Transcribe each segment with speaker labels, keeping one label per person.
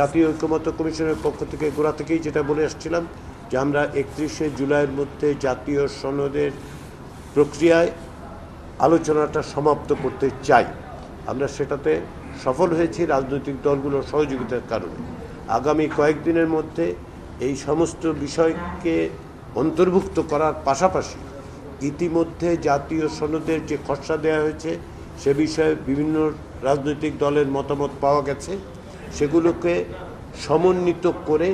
Speaker 1: জাতীয় ঐকমত্য কমিশনের পক্ষ থেকে গোড়া থেকেই যেটা বলে আসছিলাম যে আমরা 31শে জুলাইয়ের মধ্যে জাতীয় সনদের প্রক্রিয়ায় আলোচনাটা সমাপ্ত করতে চাই। আমরা সেটাতে সফল হয়েছি রাজনৈতিক দলগুলোর সহযোগিতার কারণে। আগামী কয়েকদিনের মধ্যে এই সমস্ত বিষয়কে অন্তর্ভুক্ত করার পাশাপাশি ইতিমধ্যে জাতীয় সনদের যে খসড়া দেওয়া হয়েছে সে বিষয়ে বিভিন্ন রাজনৈতিক দলের মতামত পাওয়া গেছে। সেগুলোকে সমন্বিত করে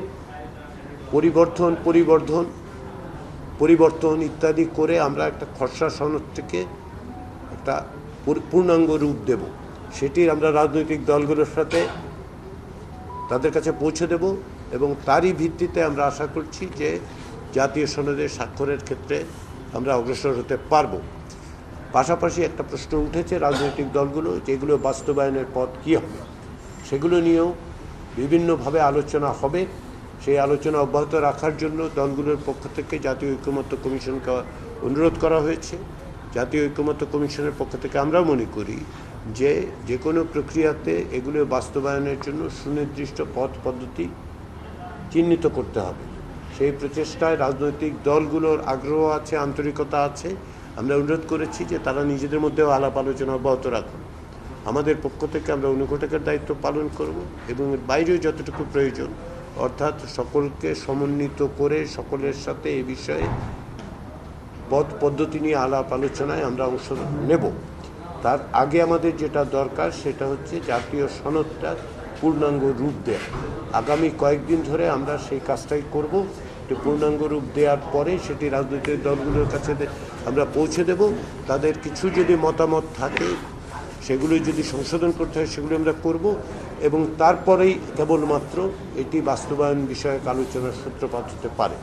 Speaker 1: পরিবর্তন ইত্যাদি করে আমরা একটা খসড়া সনদ থেকে একটা পূর্ণাঙ্গ রূপ দেব। সেটি আমরা রাজনৈতিক দলগুলোর সাথে তাদের কাছে পৌঁছে দেব এবং তারই ভিত্তিতে আমরা আশা করছি যে জাতীয় সনদের স্বাক্ষরের ক্ষেত্রে আমরা অগ্রসর হতে পারব। পাশাপাশি একটা প্রশ্ন উঠেছে রাজনৈতিক দলগুলো যেগুলো বাস্তবায়নের পথ কী হবে, সেগুলো নিয়েও বিভিন্নভাবে আলোচনা হবে। সেই আলোচনা অব্যাহত রাখার জন্য দলগুলোর পক্ষ থেকে জাতীয় ঐকমত্য কমিশনকে অনুরোধ করা হয়েছে। জাতীয় ঐকমত্য কমিশনের পক্ষ থেকে আমরা মনে করি যে কোনো প্রক্রিয়াতে এগুলো বাস্তবায়নের জন্য সুনির্দিষ্ট পথ পদ্ধতি চিহ্নিত করতে হবে। সেই প্রচেষ্টায় রাজনৈতিক দলগুলোর আগ্রহ আছে, আন্তরিকতা আছে। আমরা অনুরোধ করেছি যে তারা নিজেদের মধ্যেও আলাপ আলোচনা অব্যাহত রাখুন। আমাদের পক্ষ থেকে আমরা অনুঘটকের দায়িত্ব পালন করব এবং এর বাইরেও যতটুকু প্রয়োজন, অর্থাৎ সকলকে সমন্বিত করে সকলের সাথে এ বিষয়ে পথ পদ্ধতি নিয়ে আলাপ আলোচনায় আমরা অংশ নেব। তার আগে আমাদের যেটা দরকার সেটা হচ্ছে জাতীয় সনদটা পূর্ণাঙ্গ রূপ দেয়া। আগামী কয়েকদিন ধরে আমরা সেই কাজটাই করব। পূর্ণাঙ্গ রূপ দেওয়ার পরে সেটি রাজনৈতিক দলগুলোর কাছে আমরা পৌঁছে দেব। তাদের কিছু যদি মতামত থাকে সেগুলো যদি সংশোধন করতে হয় সেগুলো আমরা করব এবং তারপরেই কেবলমাত্র এটি বাস্তবায়ন বিষয়ক আলোচনার সূত্রপাত হতে পারে।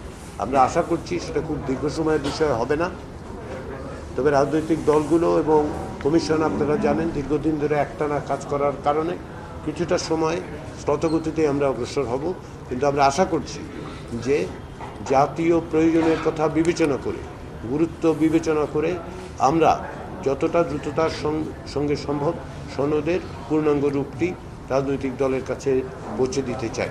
Speaker 1: আমরা আশা করছি সেটা খুব দীর্ঘ সময়ের বিষয় হবে না। তবে রাজনৈতিক দলগুলো এবং কমিশন আপনারা জানেন দীর্ঘদিন ধরে একটানা কাজ করার কারণে কিছুটা সময় স্রোতগতিতে আমরা অগ্রসর হব। কিন্তু আমরা আশা করছি যে জাতীয় প্রয়োজনের কথা বিবেচনা করে, গুরুত্ব বিবেচনা করে আমরা যতটা দ্রুততার সঙ্গে সম্ভব সনদের পূর্ণাঙ্গ রূপটি রাজনৈতিক দলের কাছে পৌঁছে দিতে চাই।